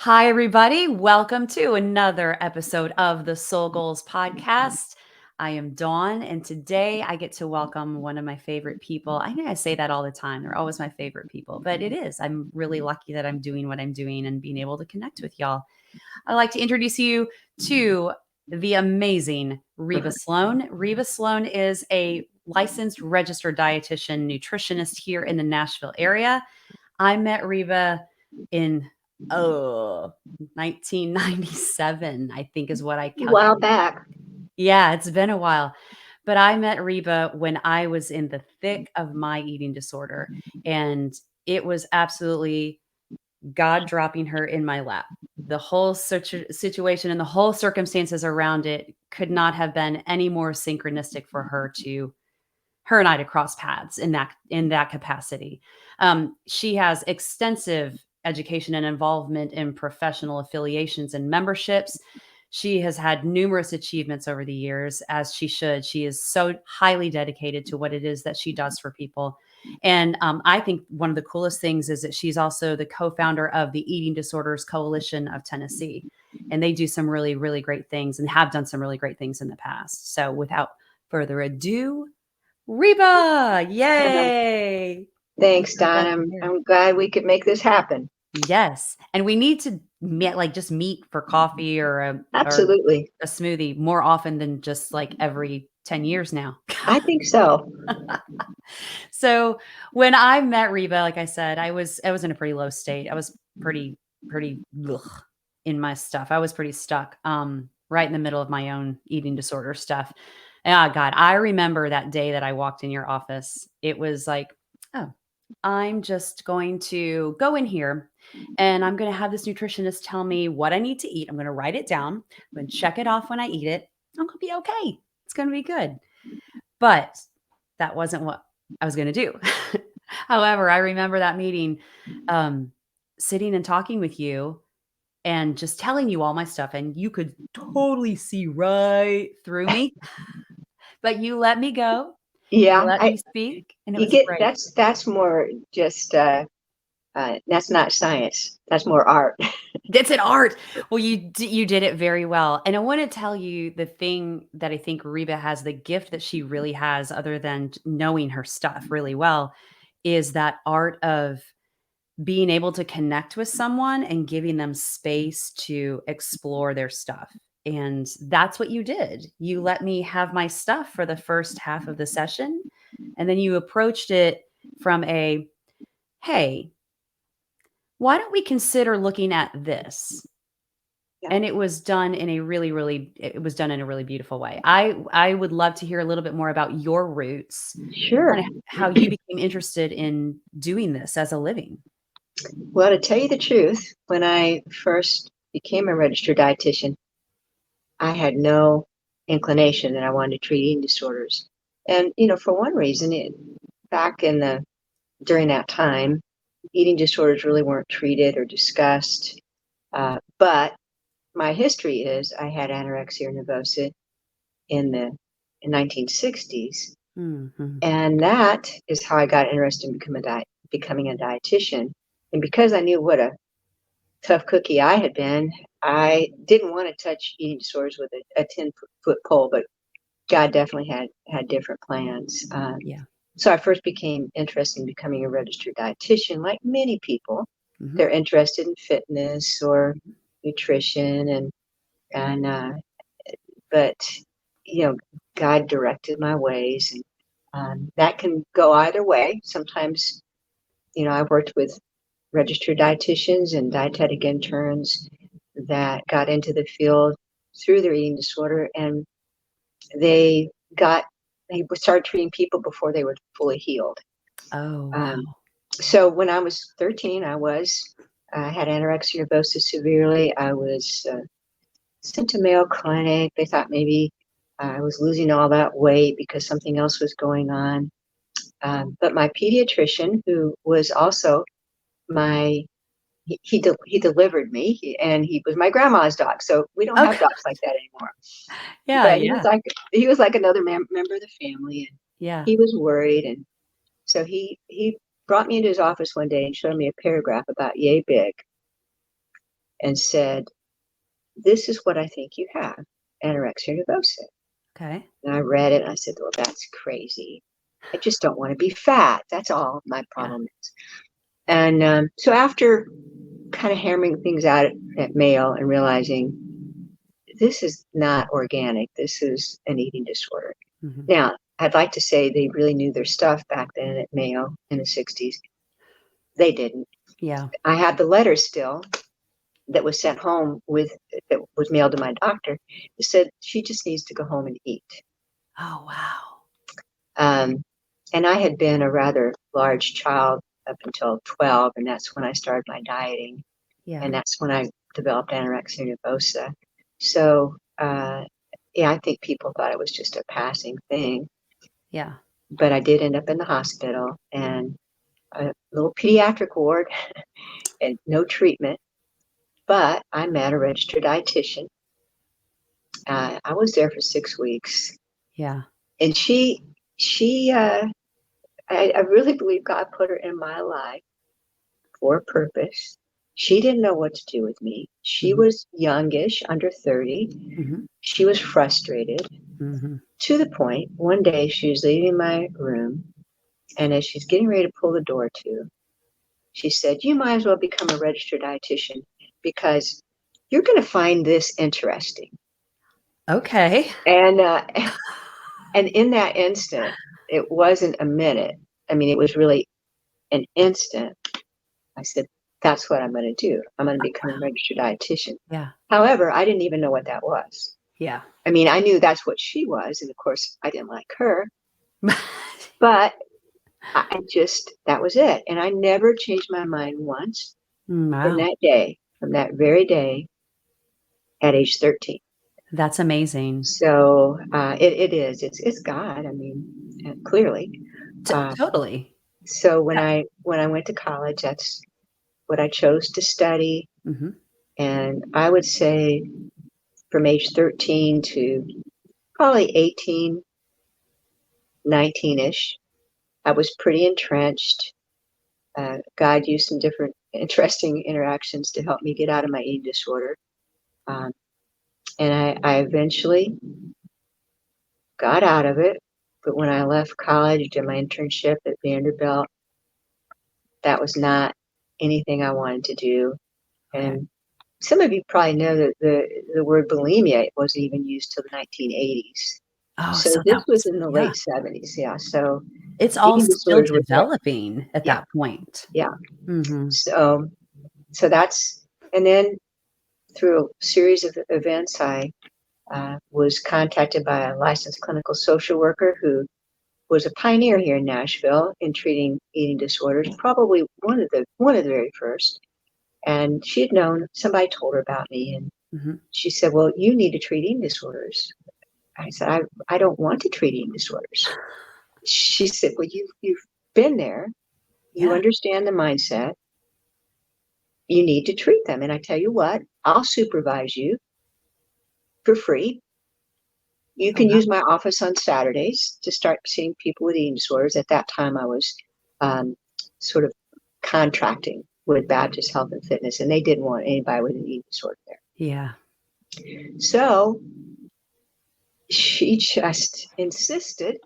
Hi, everybody. Welcome to another episode of the Soul Goals Podcast. I am Dawn, and today I get to welcome one of my favorite people. I know I say that all the time. They're always my favorite people, but it is. I'm really lucky that I'm doing what I'm doing and being able to connect with y'all. I'd like to introduce you to the amazing Reba Sloan. Reba Sloan is a licensed registered dietitian nutritionist here in the Nashville area. I met Reba in oh 1997, I think is what I A while calculated. back. Yeah, it's been a while. But I met Reba when I was in the thick of my eating disorder, and it was absolutely God dropping her in my lap. The whole situation and the whole circumstances around it could not have been any more synchronistic for her and I to cross paths in that capacity. She has extensive education and involvement in professional affiliations and memberships. She has had numerous achievements over the years, as she should. She is so highly dedicated to what it is that she does for people. And I think one of the coolest things is that she's also the co founder of the Eating Disorders Coalition of Tennessee. And they do some really, really great things and have done some really great things in the past. So without further ado, Reba, yay! Thanks, So Don. glad I'm you're here. I'm glad we could make this happen. Yes, and we need to meet, like, just meet for coffee or Absolutely. a smoothie more often than just, like, every 10 years now. I think so. So, when I met Reba, like I said, I was in a pretty low state. I was pretty ugh, in my stuff. I was pretty stuck, right in the middle of my own eating disorder stuff. Ah, God, I remember that day that I walked in your office. It was like, "Oh, I'm just going to go in here and I'm going to have this nutritionist tell me what I need to eat. I'm going to write it down. I'm going to check it off when I eat it. I'm going to be okay. It's going to be good." But that wasn't what I was going to do. However, I remember that meeting, um, sitting and talking with you and just telling you all my stuff, and you could totally see right through me, but you let me go. You Yeah, let I me speak, and it you was get great. that's more just that's not science. That's more art. It's an art. Well, you did it very well, and I wanna tell you the thing that I think Reba has, the gift that she really has other than knowing her stuff really well, is that art of being able to connect with someone and giving them space to explore their stuff, and that's what you did. You let me have my stuff for the first half of the session, and then you approached it from a, "Hey, why don't we consider looking at this?" Yeah. And it was done in a really beautiful way. I would love to hear a little bit more about your roots, Sure. kinda how you became interested in doing this as a living. Well, to tell you the truth, when I first became a registered dietitian, I had no inclination that I wanted to treat eating disorders. And for one reason, back in the during that time, eating disorders really weren't treated or discussed. But my history is I had anorexia nervosa in the 1960s, Mhm. and that is how I got interested in becoming a dietitian. And because I knew what a tough cookie I had been, I didn't want to touch eating disorders with a 10-foot pole, but God definitely had different plans. Yeah. So I first became interested in becoming a registered dietitian, like many people. Mhm. They're interested in fitness or nutrition, and but God directed my ways, and that can go either way. Sometimes, I worked with registered dietitians and dietetic interns that got into the field through their eating disorder, and they got they started treating people before they were fully healed. Oh, Um, wow. so when I was 13, I had anorexia nervosa severely. I was sent to Mayo Clinic. They thought maybe I was losing all that weight because something else was going on. But my pediatrician, who was also my he delivered me, and he was my grandma's dog. So we don't have Okay. dogs like that anymore. Yeah, But yeah, he was like another member of the family, and yeah. he was worried, and so he brought me into his office one day and showed me a paragraph about yay big, and said, "This is what I think you have, anorexia nervosa." Okay. And I read it and I said, "Well, that's crazy. I just don't want to be fat. That's all my Yeah. problem is." And so after kind of hammering things out at Mayo and realizing this is not organic, this is an eating disorder. Mhm. Now, I'd like to say they really knew their stuff back then at Mayo in the 60s. They didn't. Yeah. I have the letter still that was sent home with that was mailed to my doctor. It said she just needs to go home and eat. Oh, wow. Um, and I had been a rather large child up until 12, and that's when I started my dieting, Yeah. and that's when I developed anorexia nervosa. So, yeah, I think people thought it was just a passing thing, Yeah. but I did end up in the hospital and a little pediatric ward and no treatment. But I met a registered dietitian. I was there for 6 weeks, Yeah. and she, I really believe God put her in my life for a purpose. She didn't know what to do with me. She Mhm. was youngish, under 30. Mhm. She was frustrated Mhm. to the point one day she was leaving my room, and as she's getting ready to pull the door to, she said, "You might as well become a registered dietitian because you're going to find this interesting." Okay. And and in that instant, it wasn't a minute. I mean, it was really an instant. I said, "That's what I'm going to do. I'm going to become a registered dietitian." Yeah. However, I didn't even know what that was. Yeah. I mean, I knew that's what she was, and of course, I didn't like her, but I just that was it, and I never changed my mind once Wow. from that very day at age 13. That's amazing. So it is it's God. I mean, clearly. Uh, Totally. so Yeah. when I went to college, that's what I chose to study, Mhm. and I would say from age 13 to probably 18, 19ish, I was pretty entrenched. God used some different interesting interactions to help me get out of my eating disorder. Um, and I eventually got out of it. But when I left college, did my internship at Vanderbilt, that was not anything I wanted to do. Okay. And some of you probably know that the word bulimia wasn't even used till the 1980s. Oh, So so this that was was in the yeah. late 70s. Yeah. So It's all eating still disorders were there. developing at Yeah. that point. Yeah. Mhm. So, so that's, and then through a series of events, I was contacted by a licensed clinical social worker who was a pioneer here in Nashville in treating eating disorders, probably one of the very first. And she had known somebody told her about me, and Mhm. she said, "Well, you need to treat eating disorders." I said, "I don't want to treat eating disorders." She said, "Well, you've been there, you Yeah. understand the mindset, you need to treat them, and I tell you what, I'll supervise you for free. You Oh, can wow. use my office on Saturdays to start seeing people with eating disorders." At that time, I was um, sort of contracting with Baptist Health and Fitness, and they didn't want anybody with an eating disorder there. Yeah. So she just insisted,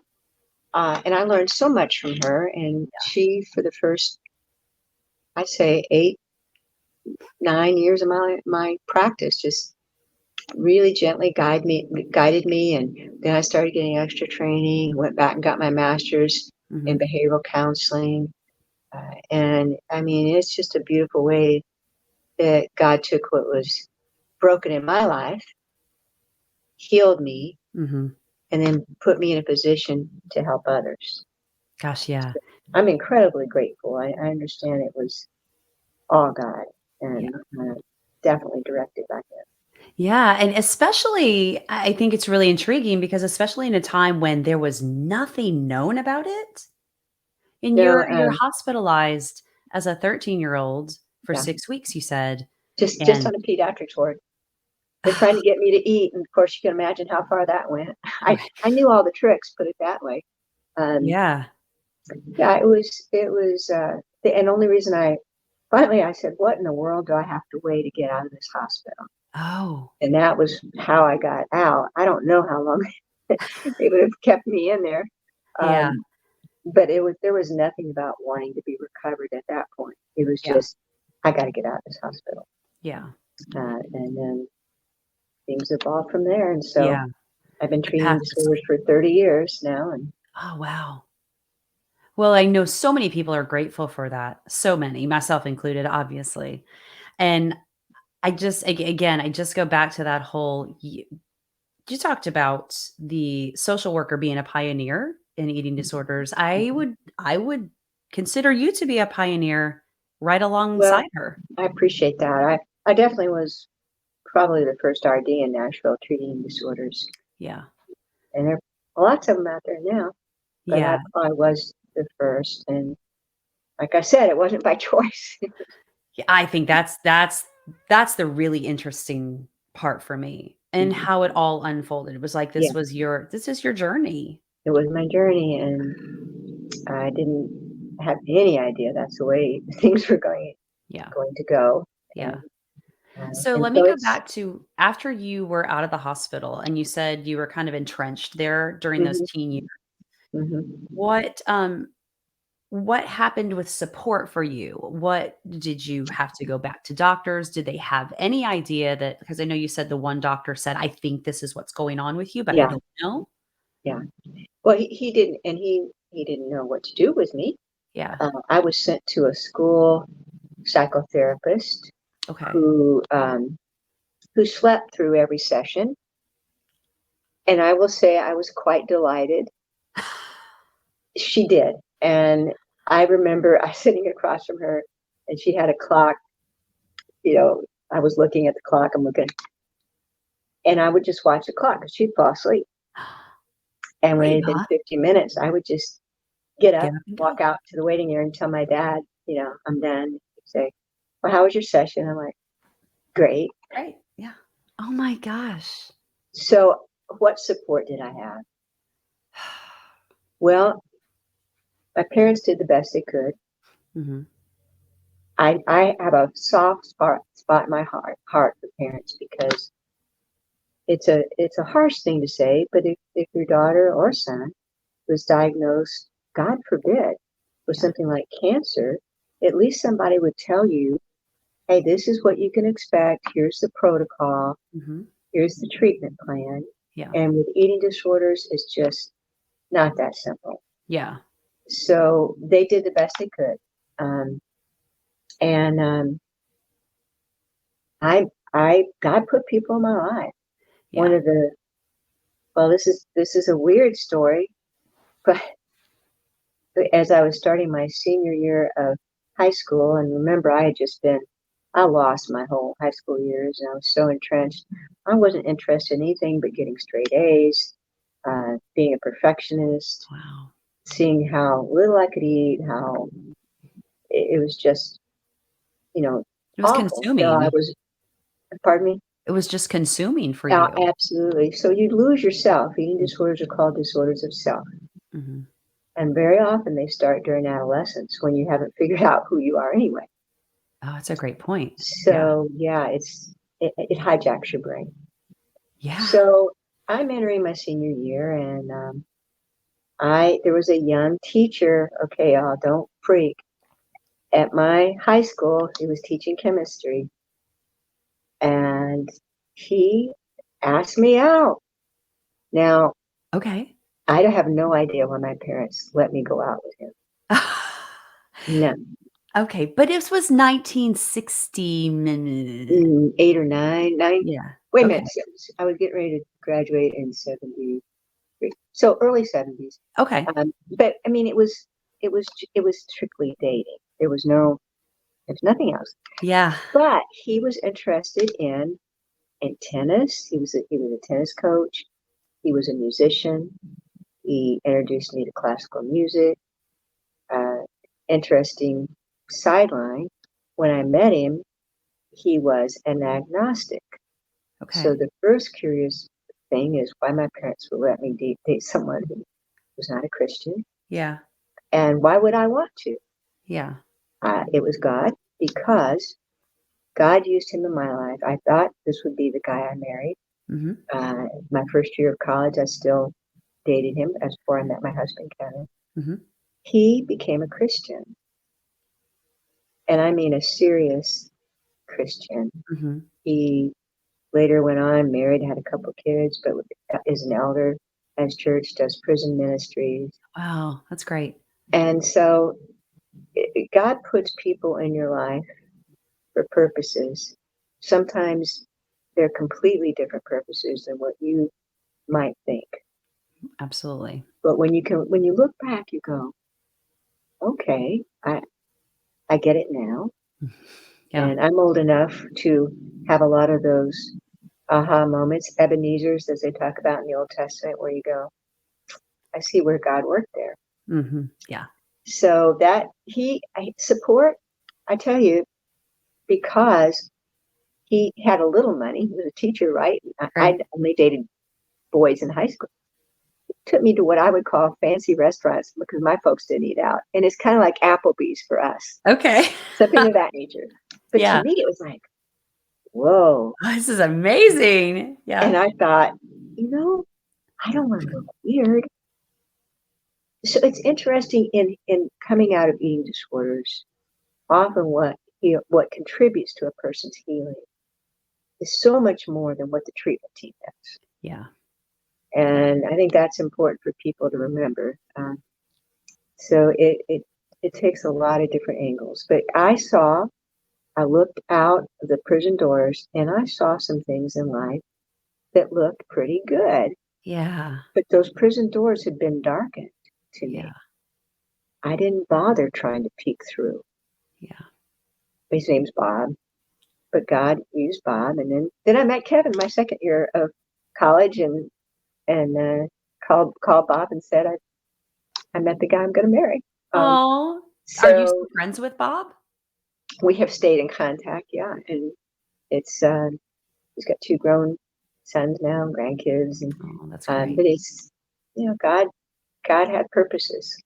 and I learned so much from her. And she, for the first, I'd say, 8, 9 years of my practice, just really gently guided me, and then I started getting extra training, went back and got my master's in Mhm. behavioral counseling. And I mean, it's just a beautiful way that God took what was broken in my life, healed me, Mhm. and then put me in a position to help others. Gosh, yeah. I'm incredibly grateful. I understand it was all God, Yeah. and definitely directed back then. Yeah, and especially I think it's really intriguing because especially in a time when there was nothing known about it, and No, you're hospitalized as a 13-year-old for yeah, 6 weeks, you said, just and on a pediatrics ward. They're trying to get me to eat, and of course, you can imagine how far that went. I knew all the tricks, put it that way. Um, Yeah. yeah, it was, and the only reason I finally I said, "What in the world do I have to weigh to get out of this hospital?" Oh, And that was how I got out. I don't know how long they would have kept me in there. yeah, Um, but there was nothing about wanting to be recovered at that point. It was yeah, just, I got to get out of this hospital. yeah, And then things evolved from there. And so yeah. I've been The treating path is disorders for 30 years now. And oh, wow. Well, I know so many people are grateful for that. So many, myself included, obviously. And I just again, I just go back to that whole you talked about the social worker being a pioneer in eating disorders. I would consider you to be a pioneer right well, alongside her. I appreciate that. I definitely was probably the first RD in Nashville treating disorders. Yeah. And there are lots of them out there now, but I Yeah. probably was the first. And like I said, it wasn't by choice. Yeah, I think that's the really interesting part for me and Mhm. how it all unfolded. It was like Yeah, this is your journey. it was my journey, and I didn't have any idea that's the way things were Yeah. going to go. And Yeah. So and let me so go it's back to after you were out of the hospital and you said you were kind of entrenched there during those mhm, teen years. mhm. What happened with support for you? What did you have to go back to doctors? Did they have any idea that because I know you said the one doctor said, "I think this is what's going on with you, but I Yeah, don't know." yeah. Well, he didn't, and he didn't know what to do with me. Yeah. I was sent to a school psychotherapist Okay. who um, who slept through every session, and I will say I was quite delighted. She did, and I remember I sitting across from her, and she had a clock. You know, I was looking at the clock. I'm looking, and I would just watch the clock because she'd fall asleep. And when it had been Reba, 50 minutes, I would just get up, get up and go. walk out to the waiting area and tell my dad, I'm done. He'd say, "Well, how was your session?" I'm like, "Great." Right. Yeah. Oh my gosh. So, what support did I have? Well, my parents did the best they could. Mhm. I have a soft spot in my heart for parents because it's a harsh thing to say, but if your daughter or son was diagnosed, God forbid, with Yeah. something like cancer, at least somebody would tell you, "Hey, this is what you can expect. Here's the protocol. Mhm. Here's the treatment plan." Yeah. And with eating disorders, it's just not that simple. Yeah. So they did the best they could. Um, and God put people in my life. One Yeah. of the well, this is a weird story, but as I was starting my senior year of high school, and remember, I lost my whole high school years, and I was so entrenched. I wasn't interested in anything but getting straight A's, being a perfectionist, Wow. seeing how little I could eat, how it was just, you know, It was awful. So I consuming. was, pardon me? It was just consuming for you. Absolutely. So you lose yourself. Eating disorders are called disorders of self. Mhm. And very often they start during adolescence when you haven't figured out who you are anyway. Oh, that's a great point. Yeah. So yeah, it hijacks your brain. Yeah. So I'm entering my senior year, and I there was a young teacher. Okay, y'all, don't freak. At my high school, he was teaching chemistry, and he asked me out. Now Okay. I have no idea why my parents let me go out with him. No, Okay, but this was 1960 eight or nine, nine. yeah. Wait a Okay. minute. I was getting ready to graduate in '73, so early '70s. Okay. But I mean, it was strictly dating. There's nothing else. Yeah. But he was interested in tennis. He was a tennis coach. He was a musician. He introduced me to classical music. Uh, Interesting sideline. When I met him, he was an agnostic. So Okay. the first curious thing is why my parents would let me date someone who was not a Christian, Yeah. and why would I want to? Yeah. It was God. because God used him in my life. I thought this would be the guy I married. Mhm. My first year of college, I still dated him as before I met my husband, Kevin. Mhm. He became a Christian, and I mean a serious Christian. Mhm. He later went on, married, had a couple kids, but is an elder at his church, does prison ministries. Wow, that's great. And so God puts people in your life for purposes. Sometimes they're completely different purposes than what you might think. Absolutely. But when you look back, you go, okay, I get it now. Yeah. And I'm old enough to have a lot of those aha moments, Ebenezer's, as they talk about in the Old Testament, where you go, I see where God worked there. Mhm. Yeah. So that support, I tell you, because he had a little money. He was a teacher, right? Right. I'd only dated boys in high school. He took me to what I would call fancy restaurants because my folks didn't eat out. And it's kind of like Applebee's for us, Okay. something of that nature. But to Yeah. me, it was like, whoa. Oh, this is amazing. And Yeah. I thought, you know, I don't want to look weird. So it's interesting in coming out of eating disorders, often what contributes to a person's healing is so much more than what the treatment team does. Yeah. Yeah. And I think that's important for people to remember. So it takes a lot of different angles. But I looked out the prison doors and I saw some things in life that looked pretty good. Yeah. But those prison doors had been darkened to Yeah. me. I didn't bother trying to peek through. Yeah. His name's Bob, but God used Bob. And then I met Kevin my second year of college and called Bob and said, I met the guy I'm going to marry. Um, Oh, are you so still friends with Bob? we have stayed in contact, yeah. And it's he's got two grown sons now, grandkids, and Oh, that's great. but it's God had purposes.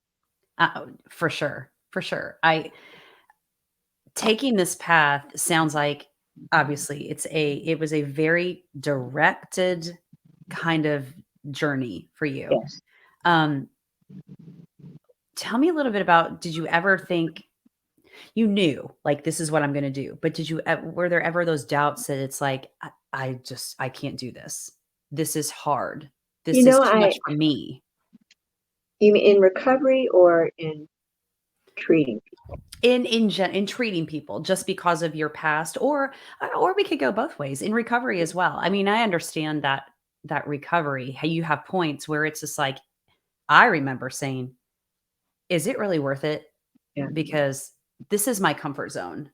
For sure. For sure. I taking this path sounds like obviously it was a very directed kind of journey for you. Yes, Um, tell me a little bit about did you ever think you knew, like, this is what I'm gonna do, but were there ever those doubts that it's like, I can't do this. This is hard. you This is know, too much I for me." you mean in recovery or in treating? In treating people just because of your past or we could go both ways, in recovery as well. I mean, I understand that recovery, how you have points where it's just like, I remember saying, "Is it really worth it?" Yeah. Because this is my comfort zone,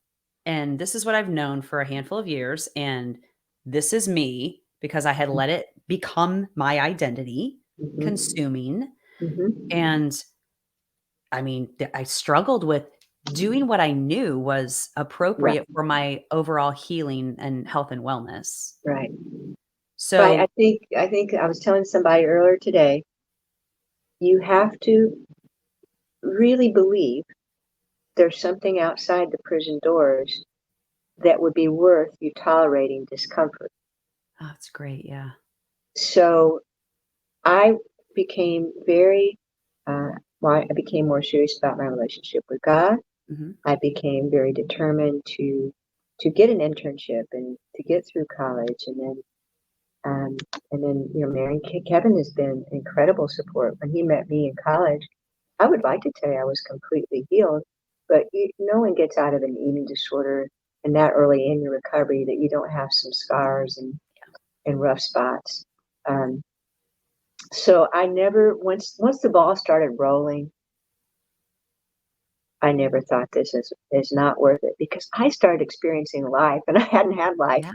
and this is what I've known for a handful of years, and this is me because I had let it become my identity, Hmm. consuming, Hmm. and I mean, I struggled with doing what I knew was Right, appropriate for my overall healing and health and wellness. right. But So I think I was telling somebody earlier today, you have to really believe there's something outside the prison doors that would be worth you tolerating discomfort. oh, that's great, yeah. So I became very, I became more serious about my relationship with God. Mhm. I became very determined to get an internship and to get through college, um, and then marrying Kevin has been incredible support. When he met me in college, I would like to tell you I was completely healed, but no one gets out of an eating disorder and that early in your recovery that you don't have some scars and rough spots. Um, so I never once the ball started rolling, I never thought this is not worth it because I started experiencing life and I hadn't had life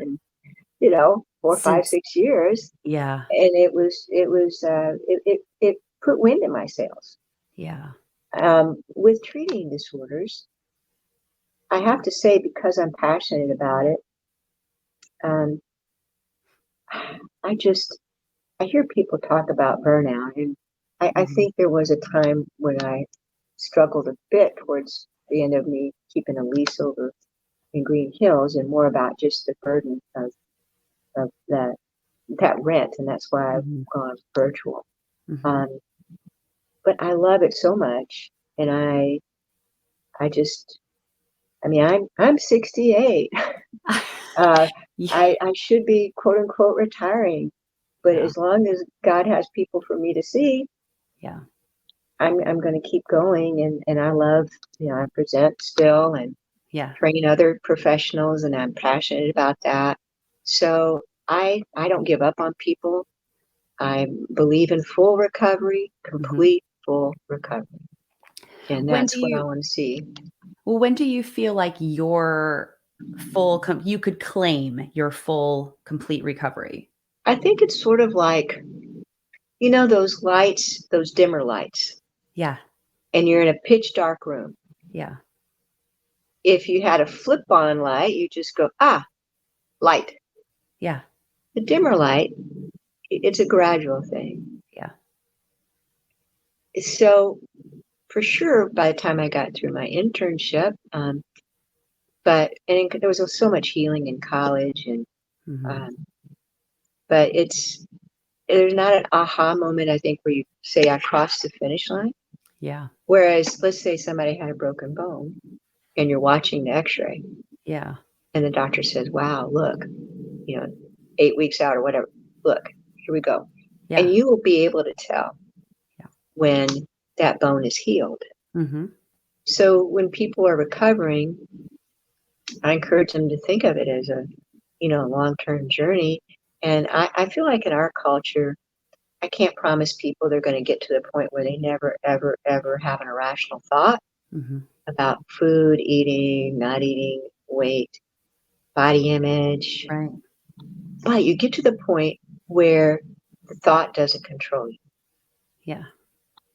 Yeah. in 4, 5, Since 6 years, yeah, and it put wind in my sails. yeah, With treating disorders, I have to say because I'm passionate about it, um, I just I hear people talk about burnout, and I mhm, think there was a time when I struggled a bit towards the end of me keeping a lease over. in Green Hills and more about just the burden of that rent, and that's why I've Mhm. gone virtual. Mhm. Um, but I love it so much, and I just I mean I'm 68. Uh, Yeah. I should be quote unquote retiring, but Yeah. as long as God has people for me to see, Yeah. I'm going to keep going, and I love, I present still and Yeah. train other professionals, and I'm passionate about that. So I don't give up on people. I believe in full recovery, Mhm. complete full recovery, and When do that's what I you want to see. well, when do you feel like your you could claim your full, complete recovery? I think it's sort of like, those lights, those dimmer lights, Yeah. and you're in a pitch dark room. Yeah. If you had a flip on light, you just go, ah, light. Yeah. The dimmer light, it's a gradual thing. Yeah. So for sure, by the time I got through my internship, there was so much healing in college, and Mhm. um, but there's not an aha moment, I think, where you say I crossed the finish line. Yeah. Whereas, let's say somebody had a broken bone, and you're watching the X-ray, Yeah. and the doctor says, "Wow, look, you know, 8 weeks out or whatever. Look, here we go," and Yeah. you will be able to tell Yeah. when that bone is healed. Mhm. So when people are recovering, I encourage them to think of it as a, long-term journey. And I feel like in our culture, I can't promise people they're going to get to the point where they never, ever, ever have an irrational thought Mhm. about food, eating, not eating, weight, body image. Right. But you get to the point where the thought doesn't control you. Yeah.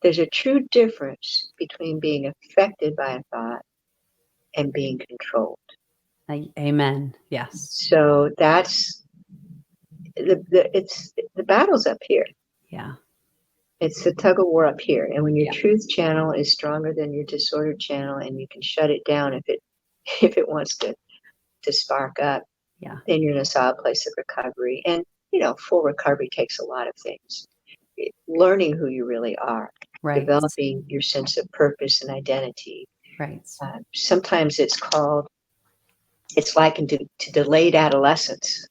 There's a true difference between being affected by a thought and being controlled. Amen. Yes. So that's the battle's up here. Yeah. It's the tug of war up here. And when your Yeah. truth channel is stronger than your disordered channel, and you can shut it down if it if it wants to spark up, Yeah. then you're in a solid place of recovery. And full recovery takes a lot of things. Learning who you really are, Right. developing your sense of purpose and identity. Right. Sometimes it's likened to delayed adolescence.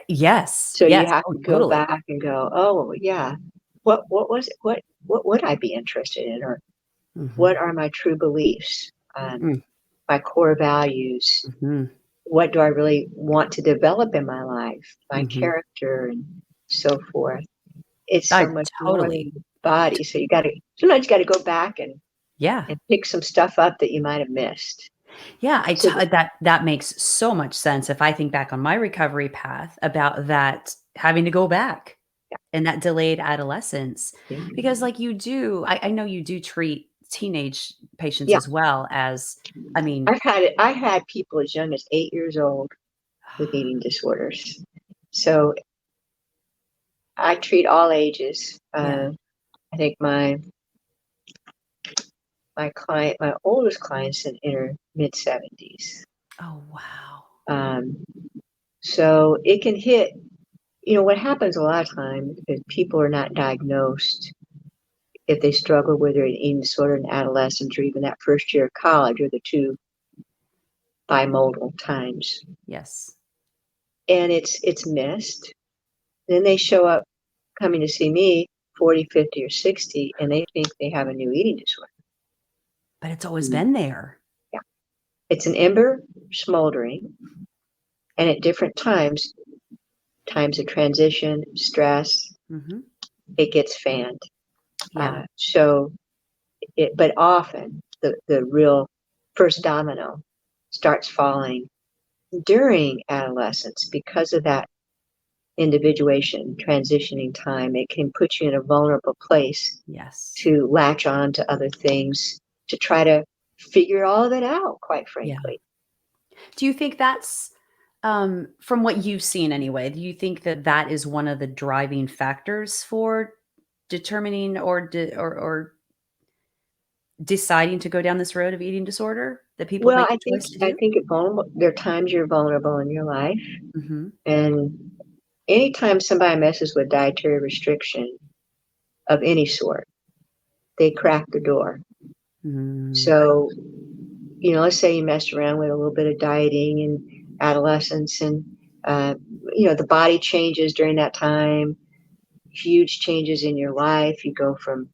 Yes. So you Yes. have Oh, to go totally. back and go, oh yeah, what was it? What would I be interested in, or what Mhm. are my true beliefs, Mm. my core values? Mhm. What do I really want to develop in my life, my Mhm. character, and so forth? It's I so much more totally. than the body. So sometimes you got to go back Yeah. and pick some stuff up that you might have missed. Yeah, So that, that makes so much sense if I think back on my recovery path about that having to go back and that delayed adolescence. yeah, Because like I know you do treat teenage patients yeah. as well as I mean, I've had it. I had people as young as 8 years old with eating disorders. So I treat all ages. yeah. I think my oldest client's in her mid 70s. Oh, wow. Um, so it can hit. What happens a lot of times is people are not diagnosed if they struggle with their eating disorder in adolescence or even that first year of college or the two bimodal times, Yes. and it's missed. Then they show up coming to see me 40, 50, or 60, and they think they have a new eating disorder. But it's always Mm. been there. Yeah. It's an ember smoldering, and at different times of transition, stress, Mhm. it gets fanned. Yeah. But often the real first domino starts falling during adolescence because of that individuation, transitioning time. It can put you in a vulnerable place Yes. to latch on to other things, to try to figure all of it out, quite Yeah. frankly. Do you think that's, from what you've seen anyway, do you think that that is one of the driving factors for determining or deciding to go down this road of eating disorder? that people Well, make the choice to I do? think there are times you're vulnerable in your life, Mhm. and anytime somebody messes with dietary restriction of any sort, they crack the door. Mm. So, let's say you messed around with a little bit of dieting in adolescence, and uh, the body changes during that time, huge changes in your life. You go from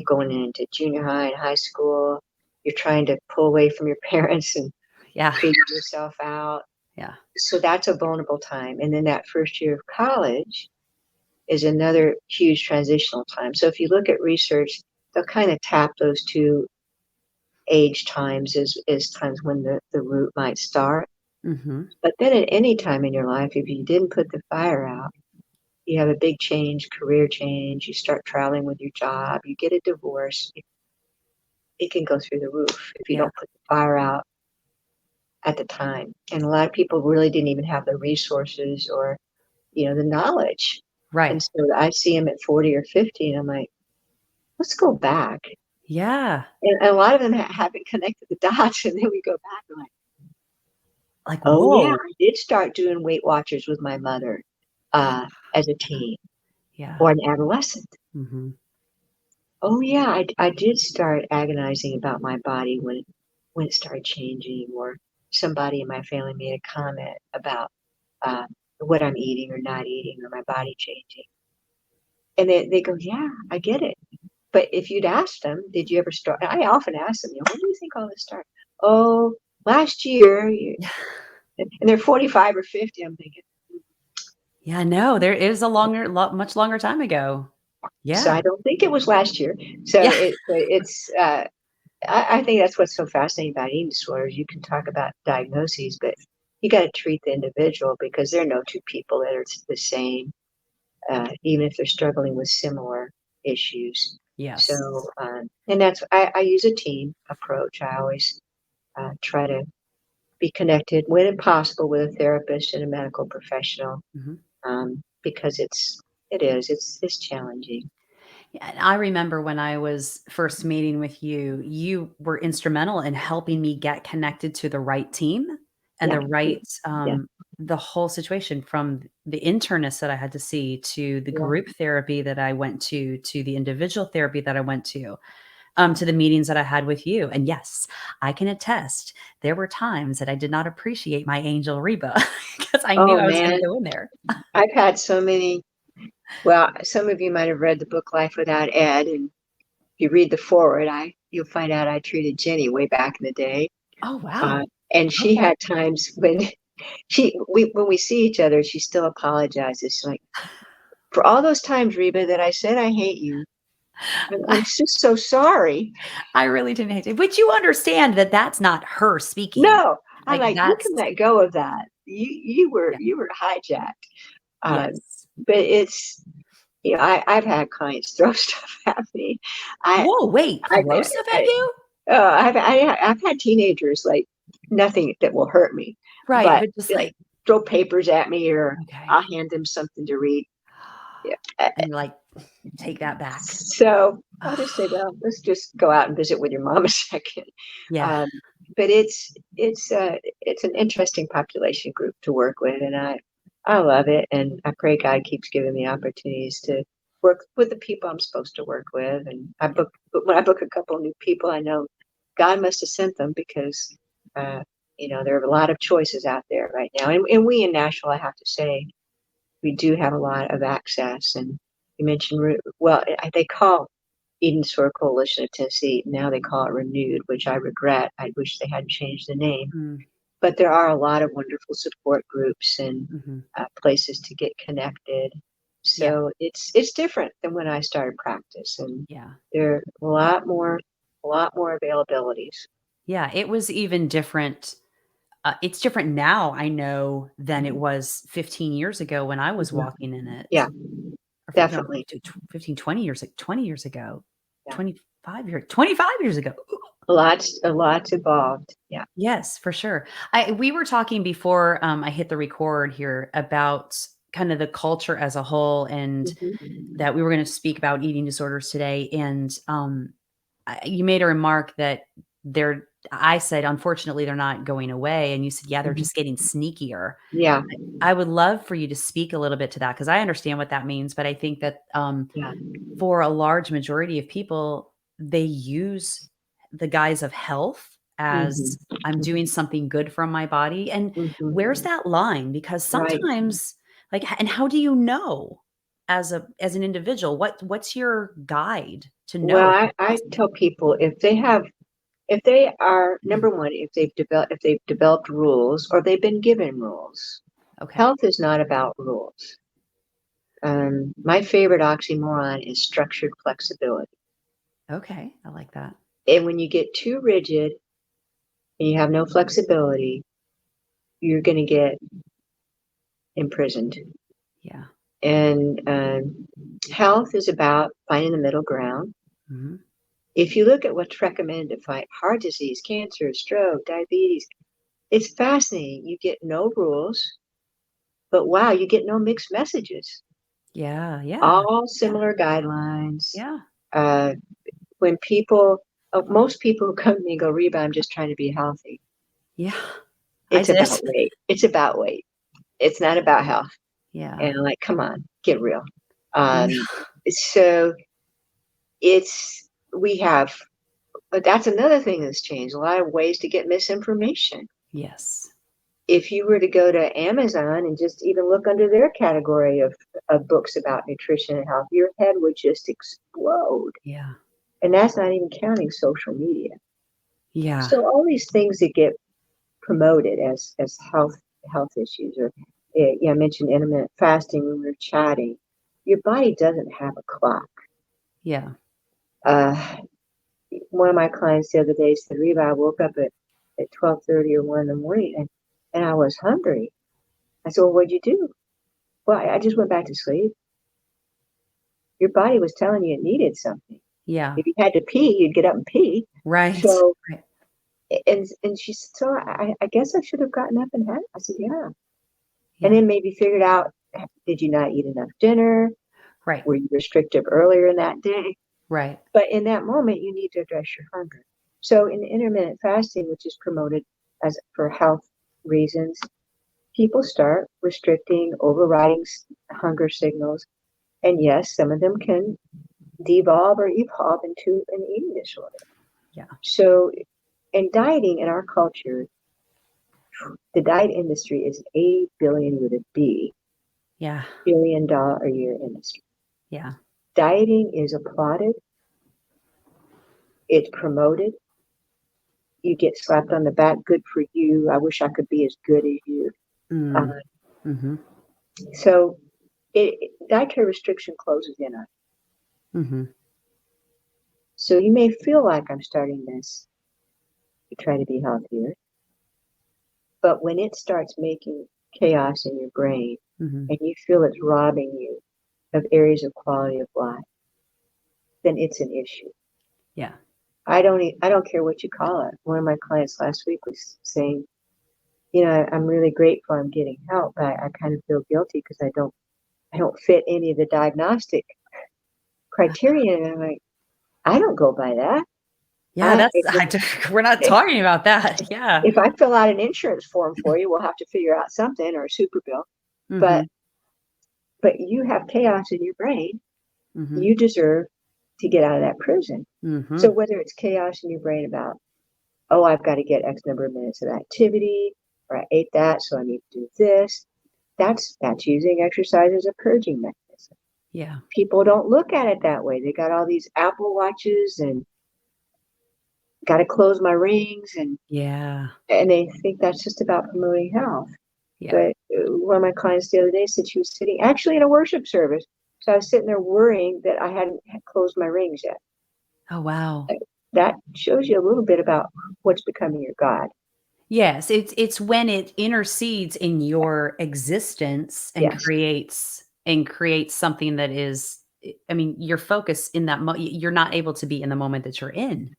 going into junior high and high school. You're trying to pull away from your parents and Yeah. figure yourself out. Yeah. So that's a vulnerable time. And then that first year of college is another huge transitional time. So if you look at research, they'll kind of tap those two age times as times when the root might start. Mhm. But then at any time in your life, if you didn't put the fire out, you have a big change, career change, you start traveling with your job, you get a divorce, it can go through the roof if you Yeah. don't put the fire out at the time. And a lot of people really didn't even have the resources or, the knowledge. Right. And so I see them at 40 or 50, and I'm like, let's go back. Yeah. And a lot of them haven't connected the dots. And then we go back and like, Like, oh, yeah, whoa. I did start doing Weight Watchers with my mother as a teen Yeah. or an adolescent. Mhm. Oh, yeah, I did start agonizing about my body when it started changing, or somebody in my family made a comment about uh, what I'm eating or not eating, or my body changing. And they go, yeah, I get it. But if you'd asked them, did you ever start? I often ask them, when do you think all this started? Oh, last year. And they're 45 or 50. I'm thinking, Yeah, no, there is a much longer time ago. so Yeah. I don't think it was last year. So Yeah. I think that's what's so fascinating about eating disorders. You can talk about diagnoses, but you got to treat the individual, because there are no two people that are the same, even if they're struggling with similar issues. So, Yes. and I use a team approach. I always try to be connected when possible with a therapist and a medical professional, Mhm. because it's challenging. Yeah, and I remember when I was first meeting with you, you were instrumental in helping me get connected to the right team and Yeah, the right, yeah, the whole situation from the internist that I had to see to the yeah. group therapy that I went to the individual therapy that I went to the meetings that I had with you. And yes, I can attest there were times that I did not appreciate my angel Reba because I knew Oh I was going man, to go in there. I've had so many. Well, some of you might have read the book Life Without Ed, and if you read the foreword, you'll find out I treated Jenny way back in the day, Oh, uh, wow. and she Okay. had times when when we see each other, she still apologizes. She's like, for all those times, Reba, that I said I hate you, I'm just so sorry. I really didn't hate it, but you understand that that's not her speaking. No, I'm Like, like, you that's can let go of that. yeah. You were hijacked. Um, Yes. but it's I've had clients throw stuff at me. I Whoa, wait, I, throw stuff at I you? I've had teenagers, like, nothing that will hurt me, Right, but but just like like throw papers at me, or okay. I'll hand them something to read. Yeah. And you're like, "Take that back." So I'll just say, well, let's just go out and visit with your mom a second. Yeah. Um, but it's an interesting population group to work with, and I love it, and I pray God keeps giving me opportunities to work with the people I'm supposed to work with. And Yeah. but when I book a couple of new people, I know God must have sent them, because uh, there are a lot of choices out there right now, and we in Nashville, I have to say, we do have a lot of access. And you mentioned, well, they call Eden Soar Coalition of Tennessee, now they call it Renewed, which I regret. I wish they hadn't changed the name. Mm, But there are a lot of wonderful support groups and mhm. places to get connected. Yeah, So it's different than when I started practice, and yeah. there are a lot more availabilities. Yeah, it was even different. It's different now, I know, than it Mhm, was 15 years ago when I was mhm. walking in it. Yeah, Or no, definitely. 15, 20 years, like 20 years ago, Yeah, 25 years ago. a lot's evolved. Yeah. Yes, for sure. We were talking before I hit the record here about kind of the culture as a whole, and Mhm. that we were going to speak about eating disorders today. And you made a remark that there I said, "Unfortunately, they're not going away," and you said, "Yeah, they're Mhm. just getting sneakier." Yeah, I would love for you to speak a little bit to that because I understand what that means, but I think that, yeah. for a large majority of people, they use the guise of health Mhm. as I'm doing something good for my body, and where's Mhm. that line? Because Right. sometimes, like, and how do you know as an individual, what's your guide to Well, know if I it's tell people if they are number one, if they've developed rules or they've been given rules. okay, Health is not about rules. My favorite oxymoron is structured flexibility. okay, I like that. And when you get too rigid and you have no flexibility, you're going to get imprisoned. Yeah. And health is about finding the middle ground. Mhm. If you look at what's recommended to fight heart disease, cancer, stroke, diabetes, it's fascinating. You get no rules, but wow, you get no mixed messages. Yeah, yeah, All yeah, similar guidelines. yeah, Uh, when people, most people who come to me go, Reba, I'm just trying to be healthy. yeah. I It's did. about weight. It's about weight. It's not about health. Yeah. And I'm like, come on, get real. Yeah. Um, so we have, but that's another thing that's changed. A lot of ways to get misinformation. Yes. If you were to go to Amazon and just even look under their category of books about nutrition and health, your head would just explode. Yeah. And that's not even counting social media. Yeah. So all these things that get promoted as health issues, or I mentioned intermittent fasting when we were chatting. Your body doesn't have a clock. Yeah. Uh, One of my clients the other day said, Reba, I woke up at 12:30 or 1 in the morning and I was hungry. I said, well, what'd you do? Well, I just went back to sleep. Your body was telling you it needed something. Yeah. If you had to pee, you'd get up and pee. Right. So, Right. and she said, so I guess I should have gotten up and had it. I said, yeah. And Yeah. then maybe figured out, did you not eat enough dinner? Right. Were you restrictive earlier in that day? Right. But in that moment, you need to address your hunger. So in intermittent fasting, which is promoted as for health reasons, people start restricting, overriding hunger signals. And yes, some of them can devolve or evolve into an eating disorder. Yeah. So, in dieting in our culture, the diet industry is 80 billion with a B, Yeah. $1 billion a year industry. Yeah. Dieting is applauded, it's promoted, you get slapped on the back, good for you. I wish I could be as good as you. Uh, Mm. Mhm. so dietary restriction closes in on. Mhm. So you may feel like I'm starting this to try to be healthier, but when it starts making chaos in your brain Mhm. and you feel it's robbing you of areas of quality of life, then it's an issue. Yeah. I don't care what you call it. One of my clients last week was saying, I'm really grateful I'm getting help, but I kind of feel guilty because I don't fit any of the diagnostic criteria. And I'm like, I don't go by that. Yeah, I that's I d we're not if, talking about that. Yeah. if I fill out an insurance form for you, we'll have to figure out something or a super bill. But Mhm. you have chaos in your brain. Mhm. You deserve to get out of that prison. So Mhm. whether it's chaos in your brain about, oh, I've got to get X number of minutes of activity, or I ate that, so I need to do this. That's using exercise as a purging mechanism. Yeah. People don't look at it that way. They got all these Apple watches and got to close my rings, Yeah. and they think that's just about promoting health. Yeah. But one of my clients the other day said she was sitting actually in a worship service. So I was sitting there worrying that I hadn't closed my rings yet. Oh, wow. That shows you a little bit about what's becoming your God. Yes, it's when it intercedes in your existence Yes, and creates something that is I mean, your focus in that you're not able to be in the moment that you're in.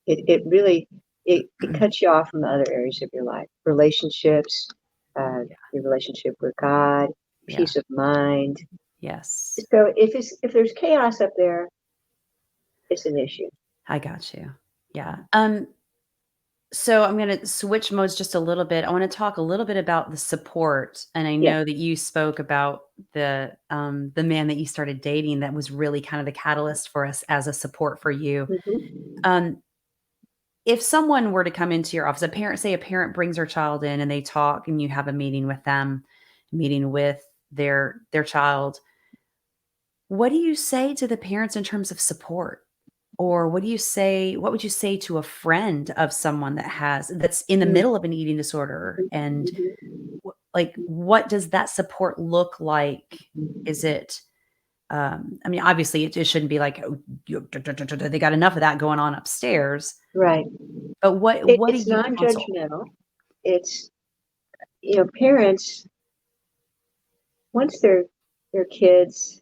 it really it cuts you off from the other areas of your life, relationships, Yeah. your relationship with God, Yeah. peace of mind. Yes. So if there's chaos up there, it's an issue. I got you. Yeah. So I'm gonna switch modes just a little bit. I wanna talk a little bit about the support, and I Yeah. know that you spoke about the man that you started dating that was really kind of the catalyst for us as a support for you. Mhm. Um, if someone were to come into your office, a parent brings their child in and they talk and you have a meeting with them, meeting with their child, what do you say to the parents in terms of support? Or what would you say to a friend of someone that's in the Mm, middle of an eating disorder, and mhm. what does that support look like? Is it, I mean, obviously, it shouldn't be like, "Oh, they got enough of that going on upstairs," Right. but what do It's you counsel? non-judgmental. It's, parents, once their kids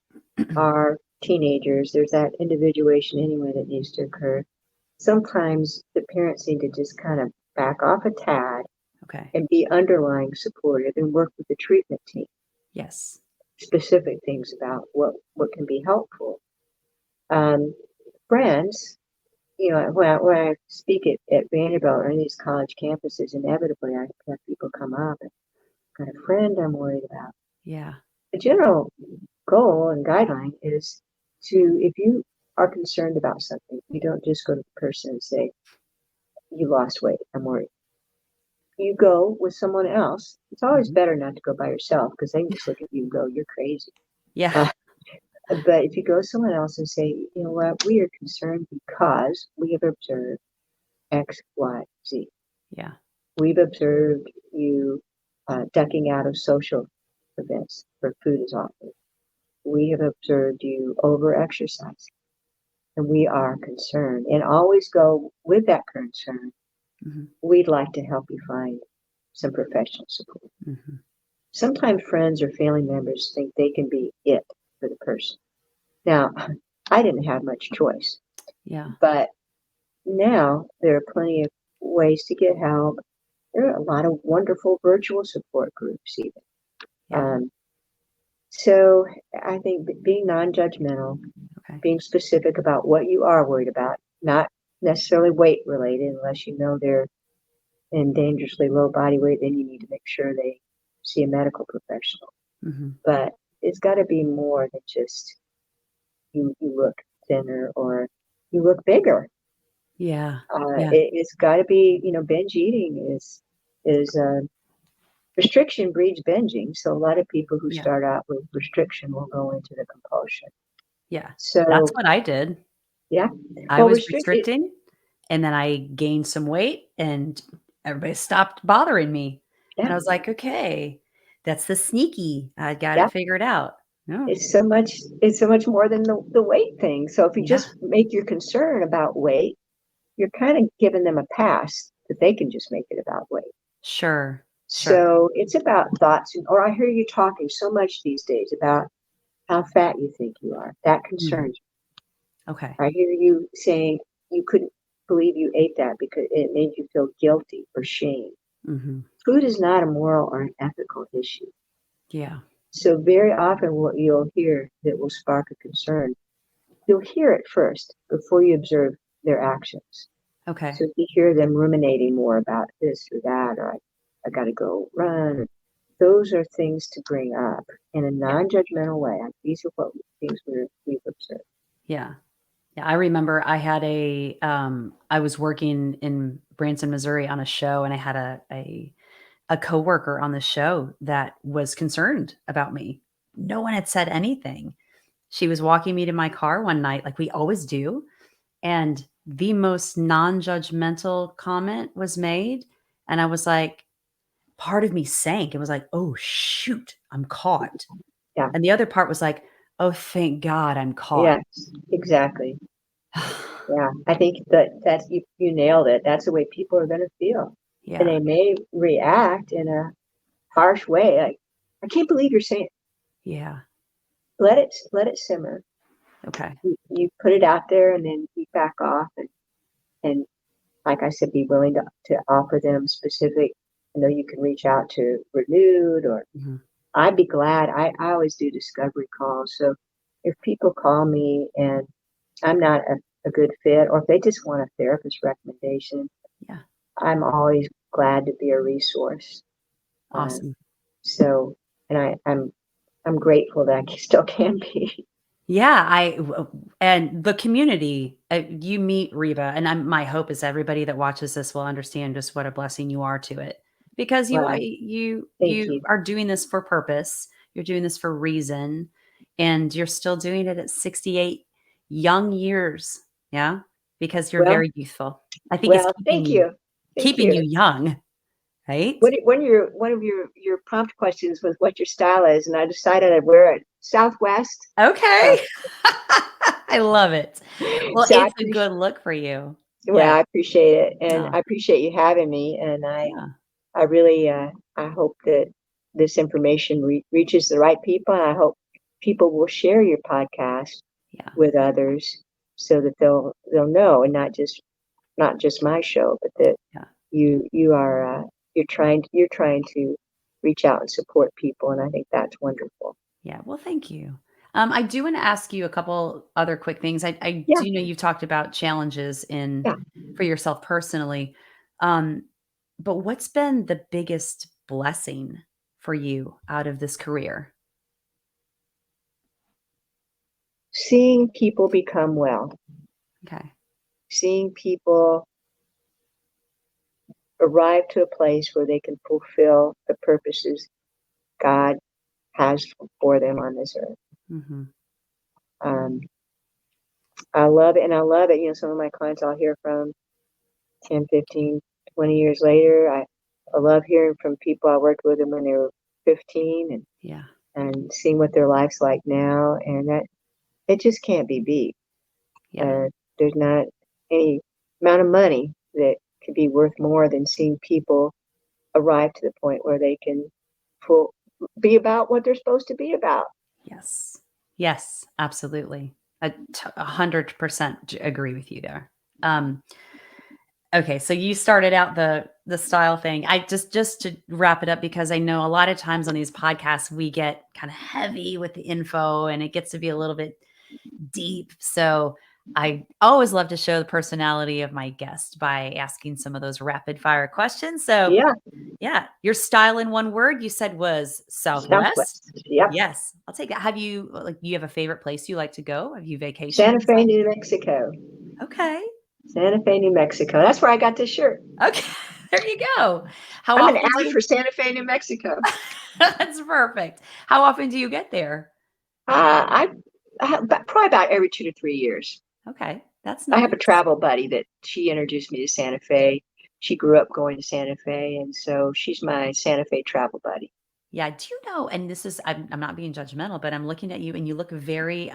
are teenagers, there's that individuation anyway that needs to occur. Sometimes the parents need to just kind of back off a tad Okay. and be underlying supportive and work with the treatment team, Yes. specific things about what can be helpful. Um, Friends, when I speak at Vanderbilt or any of these college campuses, inevitably I have people come up and got a friend I'm worried about. Yeah. The general goal and guideline is to, if you are concerned about something, you don't just go to the person and say, "You lost weight, I'm worried." You go with someone else. It's always Mhm. better not to go by yourself because they can just look at you and go, "You're crazy." Yeah. Uh, but if you go with someone else and say, "You know what, we are concerned because we have observed X, Y, Z. Yeah. We've observed you ducking out of social events where food is offered. We have observed you over exercise, and we are concerned." And always go with that concern. Mhm. We'd like to help you find some professional support. Mhm. Sometimes friends or family members think they can be it for the person. Now, I didn't have much choice, Yeah. but now there are plenty of ways to get help. There are a lot of wonderful virtual support groups, even. Yeah. Um, so I think being non-judgmental, Okay. being specific about what you are worried about, not necessarily weight related, unless you know they're in dangerously low body weight, then you need to make sure they see a medical professional. Mhm. But it's got to be more than just you look thinner or you look bigger. Yeah. Yeah. It's got to be, binge eating is restriction breeds binging. So a lot of people who Yeah. start out with restriction will go into the compulsion. Yeah. That's So what I did. yeah, I well, was restricted, restricting, and then I gained some weight, and everybody stopped bothering me, yeah, and I was like, "Okay, that's the sneaky. I got yeah. it figured out." No. It's so much more than the weight thing. So if you Yeah. just make your concern about weight, you're kind of giving them a pass that they can just make it about weight. Sure. Sure. So it's about thoughts, or I hear you talking so much these days about how fat you think you are. That Mhm. concerns Okay. me. I hear you saying you couldn't believe you ate that because it made you feel guilty or shame. Mhm. Food is not a moral or an ethical issue. Yeah. So very often what you'll hear that will spark a concern, you'll hear it first before you observe their actions. Okay. So if you hear them ruminating more about this or that, or I got to go run, those are things to bring up in a Yeah. non-judgmental way. These are what things we've observed. Yeah. Yeah, I remember I was working in Branson, Missouri on a show, and I had a coworker on the show that was concerned about me. No one had said anything. She was walking me to my car one night, like we always do, and the most non-judgmental comment was made, and I was like, part of me sank and was like, "Oh, shoot, I'm caught." Yeah. And the other part was like, "Oh, thank God I'm caught." Yes, exactly. Yeah. I think that's you nailed it. That's the way people are going to feel. And Yeah, they may react in a harsh way. Like, I can't believe you're saying, yeah, let it simmer. okay, You put it out there and then you back off and like I said, be willing to offer them specific. I know you can reach out to Renewed or mhm, I'd be glad. I always do discovery calls. So if people call me and I'm not a good fit, or if they just want a therapist recommendation, yeah, I'm always glad to be a resource. Um, Awesome. so, and I'm grateful that I still can be. Yeah, and the community, you meet Reba, and my hope is everybody that watches this will understand just what a blessing you are to it, because Well, thank you you. are doing this for purpose, you're doing this for reason, and you're still doing it at 68 young years, yeah, because you're Well, very youthful. I think it's well, thank you. Thank keeping you. you young, right? One of your prompt questions was what your style is, and I decided I'd wear it Southwest. Uh, Okay. I love it. Well, so I it's a appreciate good look for you. well, Yeah. I appreciate it, and Oh, I appreciate you having me. And yeah. I really I hope that this information reaches the right people, and I hope people will share your podcast Yeah. with others so that they'll know, and not just my show, but that Yeah. you are you're trying to reach out and support people, and I think that's wonderful. Yeah, well, thank you. I do wanna ask you a couple other quick things. I Yeah, do know you've talked about challenges in yeah. for yourself personally, um, but what's been the biggest blessing for you out of this career? Seeing people become well, Okay. seeing people arrive to a place where they can fulfill the purposes God has for them on this earth. Mhm. Um, I love it, and I love it. You know, some of my clients I'll hear from 10, 15, 20 years later. I love hearing from people I worked with them when they were 15 Yeah. and seeing what their life's like now. And that it just can't be beat. Yeah. Uh, there's not any amount of money that could be worth more than seeing people arrive to the point where they can full, be about what they're supposed to be about. Yes. Yes, absolutely. 100% agree with you there. Um, okay, so you started out the style thing. I just to wrap it up because I know a lot of times on these podcasts we get kind of heavy with the info and it gets to be a little bit deep. So I always love to show the personality of my guest by asking some of those rapid fire questions. So Yeah, yeah, your style in one word you said was Southwest. Southwest. Yep. Yes, I'll take that. Have you like you have a favorite place you like to go? Have you vacationed Santa in Fe, South? New Mexico. Okay. Santa Fe, New Mexico. That's where I got this shirt. Okay. There you go. How I'm an often do ad you for Santa Fe, New Mexico. That's perfect. How often do you get there? I, probably about every 2 to 3 years. Okay, that's I have a nice. travel buddy that she introduced me to Santa Fe. She grew up going to Santa Fe, and so she's my Santa Fe travel buddy. Yeah, do you know and this is I'm not being judgmental, but I'm looking at you and you look very,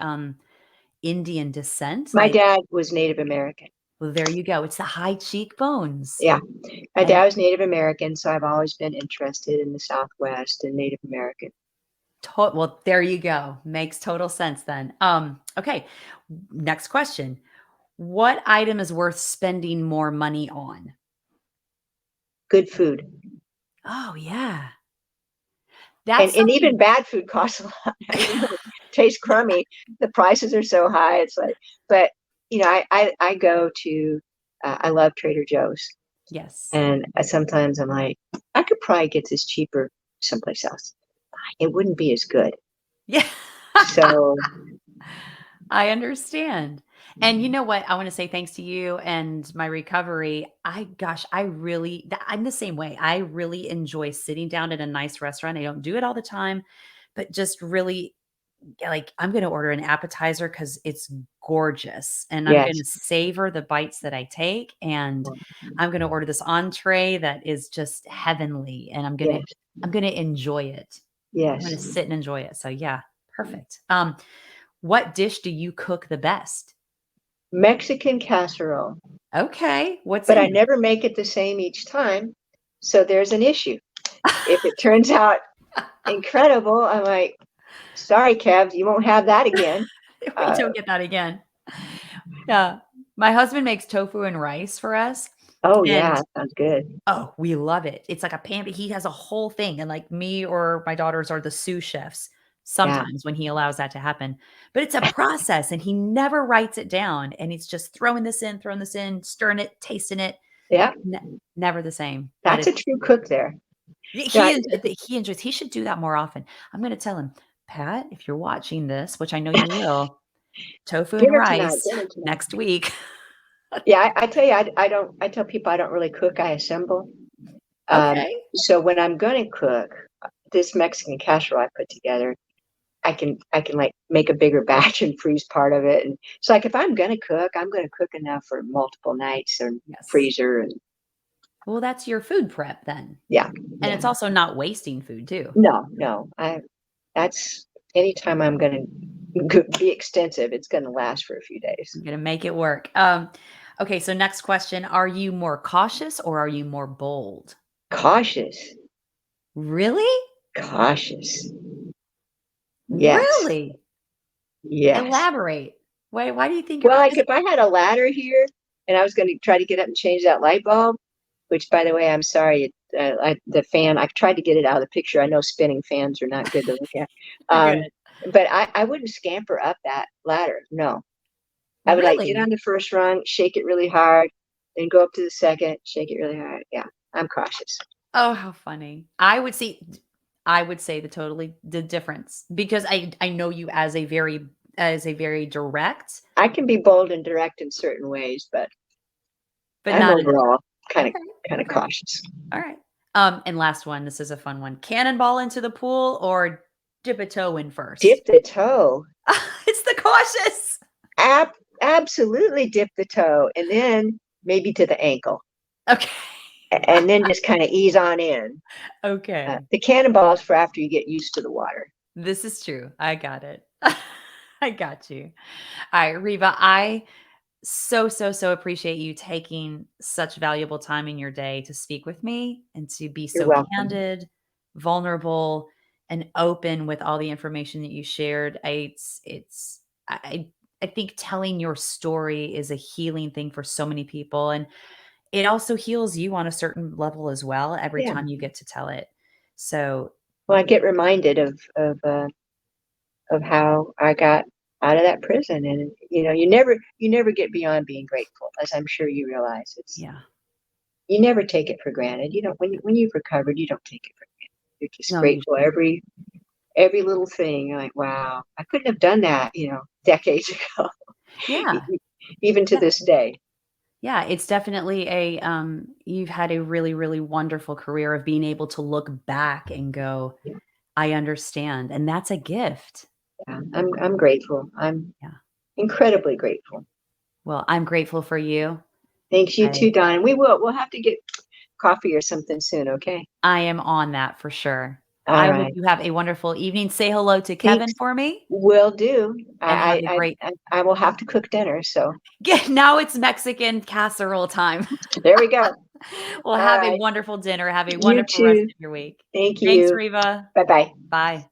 Indian descent, My like dad was Native American. well, there you go. It's the high cheekbones. Yeah, my And dad was Native American, so I've always been interested in the Southwest and Native American. well, there you go. Makes total sense then. Okay, next question. What item is worth spending more money on? Good food. Oh, yeah. And That's even something bad food costs a lot. Even though it tastes crummy, the prices are so high. It's like, but you know, I go to, I love Trader Joe's, yes. and sometimes I'm like, I could probably get this cheaper someplace else. It wouldn't be as good. Yeah. So I understand. And you know what? I want to say thanks to you and my recovery. I really, I'm the same way. I really enjoy sitting down at a nice restaurant. I don't do it all the time, but just really like I'm going to order an appetizer because it's gorgeous and I'm going yes, to savor the bites that I take. And I'm going to order this entree that is just heavenly and yes, I'm going to enjoy it. I'm going to yes. sit and enjoy it. So yeah, perfect. What dish do you cook the best? Mexican casserole, Okay, what's but in I it? never make it the same each time. So there's an issue. If it turns out incredible, I'm like, sorry, Kev, you won't have that again. We Uh, don't get that again. Yeah. My husband makes tofu and rice for us, oh and yeah, sounds good. oh, we love it. It's like a pan he has a whole thing, and, like, me or my daughters are the sous chefs Yeah, sometimes when he allows that to happen, but it's a process, and he never writes it down, and he's just throwing this in, stirring it, tasting it, Yeah, Ne never the same, but that's a it's true cook there. Yeah, he should do that more often. I'm gonna tell him, "Pat, if you're watching this," which I know you will, "tofu and dinner tonight, rice dinner tonight. next week." Yeah, I tell you, I don't I tell people I don't really cook, I assemble. Um, Okay. so when I'm gonna cook, this Mexican casserole I put together, I can, like, make a bigger batch and freeze part of it, and so, like, if I'm gonna cook enough for multiple nights and Yes. freezer and Well, that's your food prep then, yeah, and yeah. it's also not wasting food too. No, no, I that's anytime I'm gonna be extensive, it's gonna last for a few days. I'm gonna make it work. Okay, so next question, are you more cautious or are you more bold? Cautious, Really? cautious. Yes, Really? yes. Elaborate. Why do you think you're Well, ca like, is if I had a ladder here and I was gonna try to get up and change that light bulb, which, by the way, I'm sorry, the fan, I've tried to get it out of the picture. I know spinning fans are not good to look at. you're Um, good. but I wouldn't scamper up that ladder, no. I would, like, get Really? on the 1st rung, shake it really hard, then go up to the 2nd, shake it really hard. Yeah, I'm cautious. Oh, how funny. I would say the difference because I know you as a very direct, I can be bold and direct in certain ways, but but I'm not in overall kinda okay, kinda okay, cautious. alright. And last one, this is a fun one. Cannonball into the pool or dip a toe in first? Dip the toe. It's the cautious. Ab absolutely dip the toe, and then maybe to the ankle, Okay. and then just kinda ease on in. Okay. The cannonballs for after you get used to the water. This is true. I got it. I got you. Alright, Reba, I so appreciate you taking such valuable time in your day to speak with me and to be You're so welcome. candid, vulnerable, and open with all the information that you shared. It's I think telling your story is a healing thing for so many people, and it also heals you on a certain level as well every Yeah. time you get to tell it. So, Well, I get reminded of how I got out of that prison, and, you never get beyond being grateful, as I'm sure you realize. It's yeah. you never take it for granted. You don't when you've recovered, you don't take it for granted. You're just No, you grateful every little thing. You're like, "Wow, I couldn't have done that, decades ago." E yeah. e even to Yeah. this day. Yeah, it's definitely you've had a really wonderful career of being able to look back and go, Yeah, "I understand," and that's a gift. yeah. I'm grateful. I'm Yeah. incredibly grateful. Well, I'm grateful for you. Thanks, you I too, Don. We'll have to get coffee or something soon, okay? I am on that for sure. I hope Alright. you have a wonderful evening. Say hello to Kevin Thanks. for me Will do. and have I a I great I I I will have to cook dinner, so now it's Mexican casserole time. there we go. Well, have a Alright. wonderful dinner. Have a You wonderful rest too. of your week. Thank Thanks, you. Reva. Bye-bye. Bye.